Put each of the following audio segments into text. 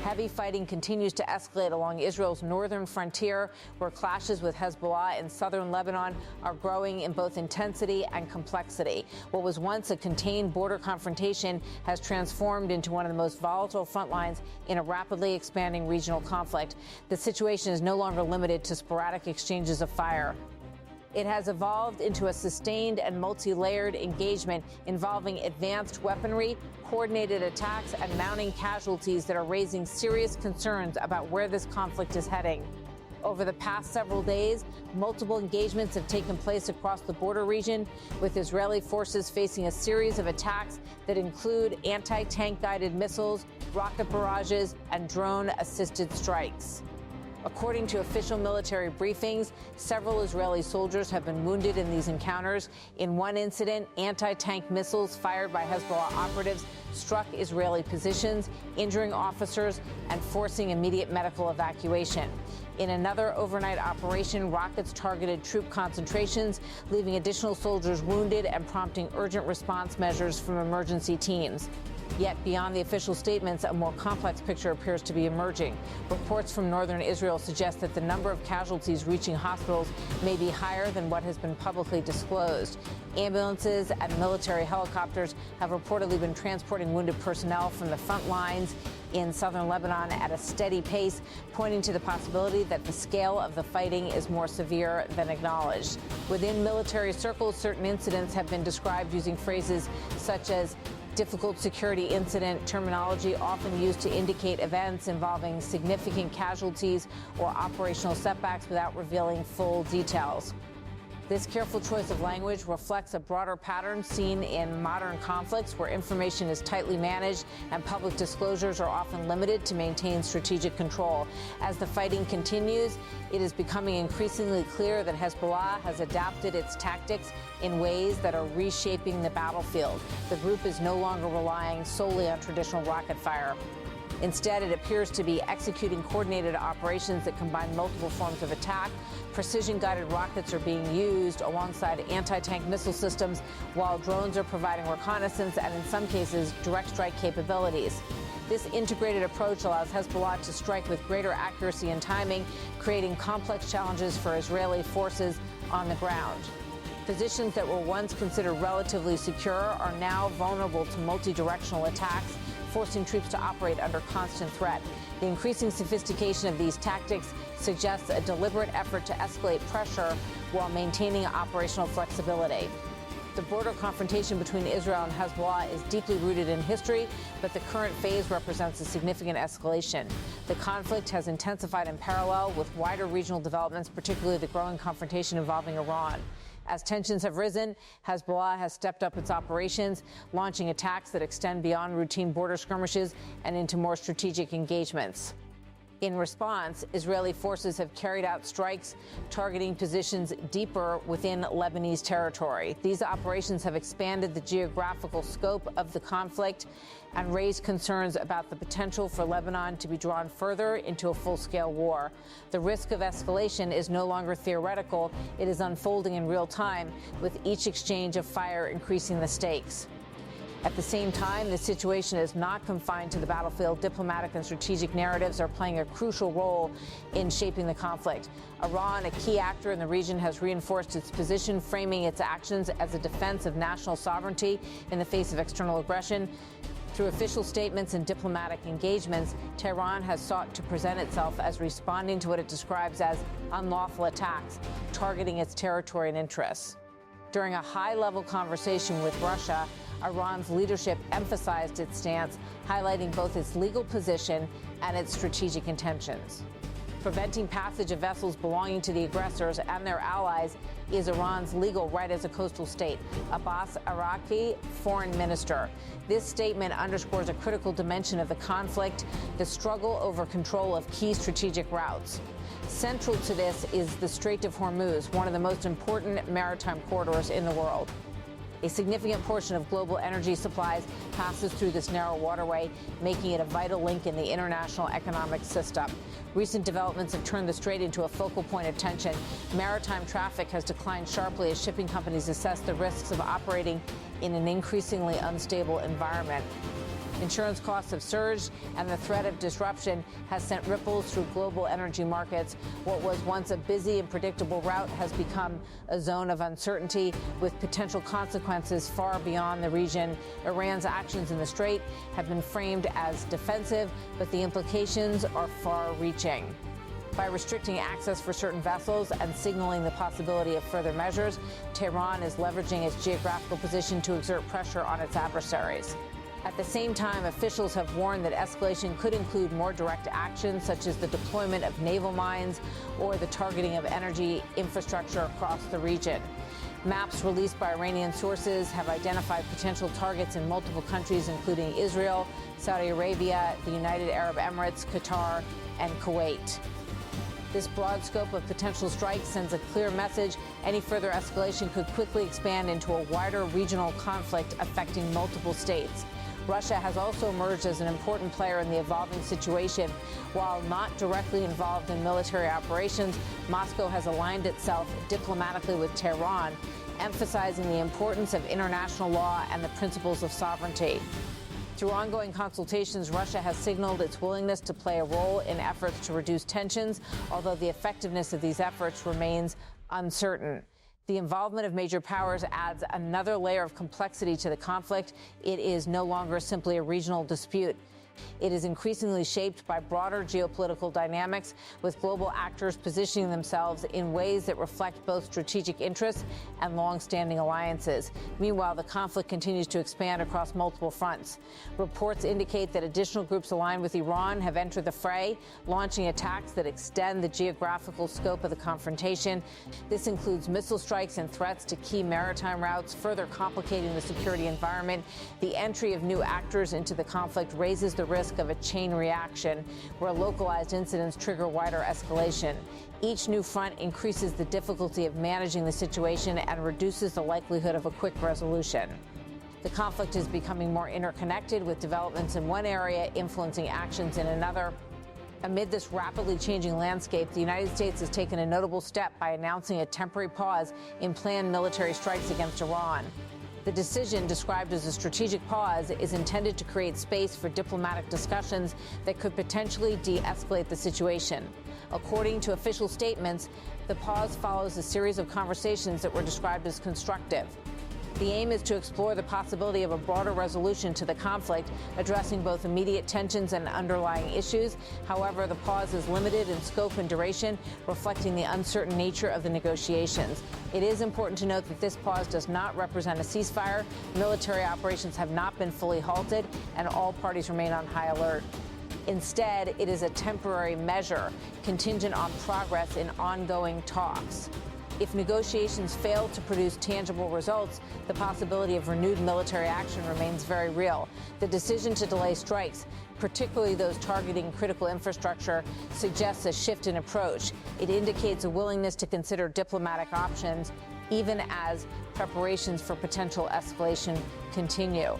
Heavy fighting continues to escalate along Israel's northern frontier, where clashes with Hezbollah in southern Lebanon are growing in both intensity and complexity. What was once a contained border confrontation has transformed into one of the most volatile front lines in a rapidly expanding regional conflict. The situation is no longer limited to sporadic exchanges of fire. It has evolved into a sustained and multi-layered engagement involving advanced weaponry, coordinated attacks, and mounting casualties that are raising serious concerns about where this conflict is heading. Over the past several days, multiple engagements have taken place across the border region, with Israeli forces facing a series of attacks that include anti-tank guided missiles, rocket barrages, and drone-assisted strikes. According to official military briefings, several Israeli soldiers have been wounded in these encounters. In one incident, anti-tank missiles fired by Hezbollah operatives struck Israeli positions, injuring officers and forcing immediate medical evacuation. In another overnight operation, rockets targeted troop concentrations, leaving additional soldiers wounded and prompting urgent response measures from emergency teams. Yet beyond the official statements, a more complex picture appears to be emerging. Reports from northern Israel suggest that the number of casualties reaching hospitals may be higher than what has been publicly disclosed. Ambulances and military helicopters have reportedly been transporting wounded personnel from the front lines in southern Lebanon at a steady pace, pointing to the possibility that the scale of the fighting is more severe than acknowledged. Within military circles, certain incidents have been described using phrases such as difficult security incident, terminology often used to indicate events involving significant casualties or operational setbacks without revealing full details. This careful choice of language reflects a broader pattern seen in modern conflicts where information is tightly managed and public disclosures are often limited to maintain strategic control. As the fighting continues, it is becoming increasingly clear that Hezbollah has adapted its tactics in ways that are reshaping the battlefield. The group is no longer relying solely on traditional rocket fire. Instead, it appears to be executing coordinated operations that combine multiple forms of attack. Precision-guided rockets are being used alongside anti-tank missile systems, while drones are providing reconnaissance and, in some cases, direct strike capabilities. This integrated approach allows Hezbollah to strike with greater accuracy and timing, creating complex challenges for Israeli forces on the ground. Positions that were once considered relatively secure are now vulnerable to multi-directional attacks, forcing troops to operate under constant threat. The increasing sophistication of these tactics suggests a deliberate effort to escalate pressure while maintaining operational flexibility. The border confrontation between Israel and Hezbollah is deeply rooted in history, but the current phase represents a significant escalation. The conflict has intensified in parallel with wider regional developments, particularly the growing confrontation involving Iran. As tensions have risen, Hezbollah has stepped up its operations, launching attacks that extend beyond routine border skirmishes and into more strategic engagements. In response, Israeli forces have carried out strikes targeting positions deeper within Lebanese territory. These operations have expanded the geographical scope of the conflict and raised concerns about the potential for Lebanon to be drawn further into a full-scale war. The risk of escalation is no longer theoretical. It is unfolding in real time, with each exchange of fire increasing the stakes. At the same time, the situation is not confined to the battlefield. Diplomatic and strategic narratives are playing a crucial role in shaping the conflict. Iran, a key actor in the region, has reinforced its position, framing its actions as a defense of national sovereignty in the face of external aggression. Through official statements and diplomatic engagements, Tehran has sought to present itself as responding to what it describes as unlawful attacks, targeting its territory and interests. During a high-level conversation with Russia, Iran's leadership emphasized its stance, highlighting both its legal position and its strategic intentions. Preventing passage of vessels belonging to the aggressors and their allies is Iran's legal right as a coastal state. Abbas Araqi, foreign minister. This statement underscores a critical dimension of the conflict, the struggle over control of key strategic routes. Central to this is the Strait of Hormuz, one of the most important maritime corridors in the world. A significant portion of global energy supplies passes through this narrow waterway, making it a vital link in the international economic system. Recent developments have turned the strait into a focal point of tension. Maritime traffic has declined sharply as shipping companies assess the risks of operating in an increasingly unstable environment. Insurance costs have surged, and the threat of disruption has sent ripples through global energy markets. What was once a busy and predictable route has become a zone of uncertainty with potential consequences far beyond the region. Iran's actions in the Strait have been framed as defensive, but the implications are far-reaching. By restricting access for certain vessels and signaling the possibility of further measures, Tehran is leveraging its geographical position to exert pressure on its adversaries. At the same time, officials have warned that escalation could include more direct actions, such as the deployment of naval mines or the targeting of energy infrastructure across the region. Maps released by Iranian sources have identified potential targets in multiple countries, including Israel, Saudi Arabia, the United Arab Emirates, Qatar, and Kuwait. This broad scope of potential strikes sends a clear message. Any further escalation could quickly expand into a wider regional conflict affecting multiple states. Russia has also emerged as an important player in the evolving situation. While not directly involved in military operations, Moscow has aligned itself diplomatically with Tehran, emphasizing the importance of international law and the principles of sovereignty. Through ongoing consultations, Russia has signaled its willingness to play a role in efforts to reduce tensions, although the effectiveness of these efforts remains uncertain. The involvement of major powers adds another layer of complexity to the conflict. It is no longer simply a regional dispute. It is increasingly shaped by broader geopolitical dynamics, with global actors positioning themselves in ways that reflect both strategic interests and long-standing alliances. Meanwhile, the conflict continues to expand across multiple fronts. Reports indicate that additional groups aligned with Iran have entered the fray, launching attacks that extend the geographical scope of the confrontation. This includes missile strikes and threats to key maritime routes, further complicating the security environment. The entry of new actors into the conflict raises the risk of a chain reaction where localized incidents trigger wider escalation. Each new front increases the difficulty of managing the situation and reduces the likelihood of a quick resolution. The conflict is becoming more interconnected, with developments in one area influencing actions in another. Amid this rapidly changing landscape, the United States has taken a notable step by announcing a temporary pause in planned military strikes against Iran. The decision, described as a strategic pause, is intended to create space for diplomatic discussions that could potentially de-escalate the situation. According to official statements, the pause follows a series of conversations that were described as constructive. The aim is to explore the possibility of a broader resolution to the conflict, addressing both immediate tensions and underlying issues. However, the pause is limited in scope and duration, reflecting the uncertain nature of the negotiations. It is important to note that this pause does not represent a ceasefire. Military operations have not been fully halted, and all parties remain on high alert. Instead, it is a temporary measure contingent on progress in ongoing talks. If negotiations fail to produce tangible results, the possibility of renewed military action remains very real. The decision to delay strikes, particularly those targeting critical infrastructure, suggests a shift in approach. It indicates a willingness to consider diplomatic options, even as preparations for potential escalation continue.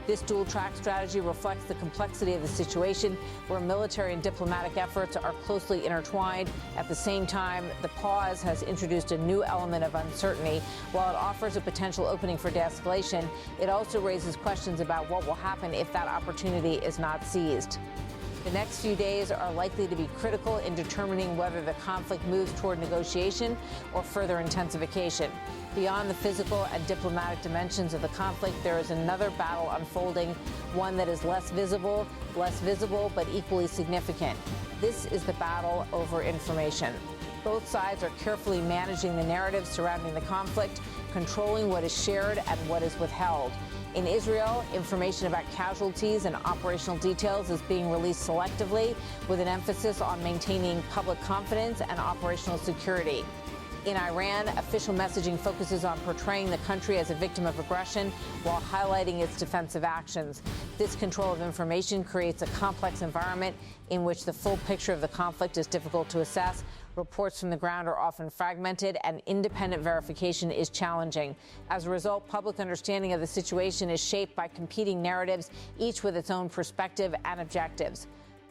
This dual-track strategy reflects the complexity of the situation, where military and diplomatic efforts are closely intertwined. At the same time, the pause has introduced a new element of uncertainty. While it offers a potential opening for de-escalation, it also raises questions about what will happen if that opportunity is not seized. The next few days are likely to be critical in determining whether the conflict moves toward negotiation or further intensification. Beyond the physical and diplomatic dimensions of the conflict, there is another battle unfolding, one that is less visible, but equally significant. This is the battle over information. Both sides are carefully managing the narrative surrounding the conflict, controlling what is shared and what is withheld. In Israel, information about casualties and operational details is being released selectively, with an emphasis on maintaining public confidence and operational security. In Iran, official messaging focuses on portraying the country as a victim of aggression while highlighting its defensive actions. This control of information creates a complex environment in which the full picture of the conflict is difficult to assess. Reports from the ground are often fragmented, and independent verification is challenging. As a result, public understanding of the situation is shaped by competing narratives, each with its own perspective and objectives.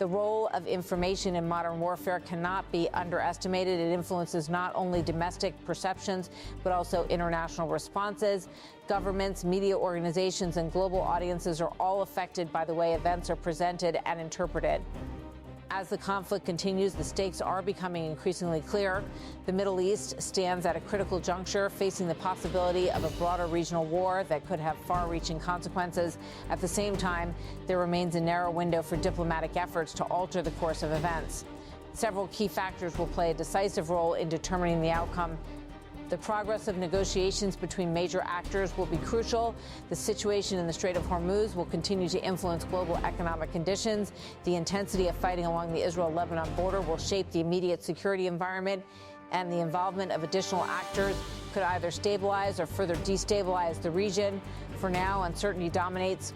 The role of information in modern warfare cannot be underestimated. It influences not only domestic perceptions, but also international responses. Governments, media organizations, and global audiences are all affected by the way events are presented and interpreted. As the conflict continues, the stakes are becoming increasingly clear. The Middle East stands at a critical juncture, facing the possibility of a broader regional war that could have far-reaching consequences. At the same time, there remains a narrow window for diplomatic efforts to alter the course of events. Several key factors will play a decisive role in determining the outcome. The progress of negotiations between major actors will be crucial. The situation in the Strait of Hormuz will continue to influence global economic conditions. The intensity of fighting along the Israel-Lebanon border will shape the immediate security environment, and the involvement of additional actors could either stabilize or further destabilize the region. For now, uncertainty dominates.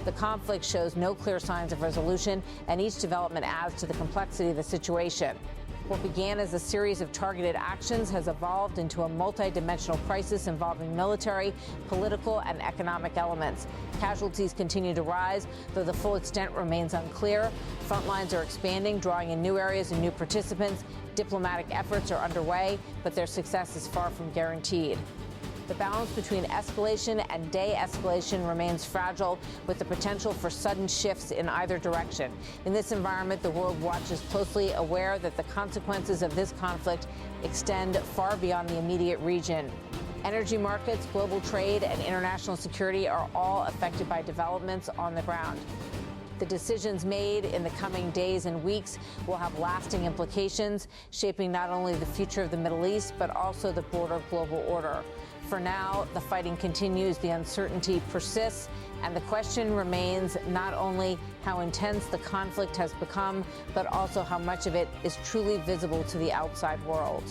The conflict shows no clear signs of resolution, and each development adds to the complexity of the situation. What began as a series of targeted actions has evolved into a multi-dimensional crisis involving military, political, and economic elements. Casualties continue to rise, though the full extent remains unclear. Front lines are expanding, drawing in new areas and new participants. Diplomatic efforts are underway, but their success is far from guaranteed. The balance between escalation and de-escalation remains fragile, with the potential for sudden shifts in either direction. In this environment, the world watches closely, aware that the consequences of this conflict extend far beyond the immediate region. Energy markets, global trade, and international security are all affected by developments on the ground. The decisions made in the coming days and weeks will have lasting implications, shaping not only the future of the Middle East, but also the broader global order. For now, the fighting continues, the uncertainty persists, and the question remains not only how intense the conflict has become, but also how much of it is truly visible to the outside world.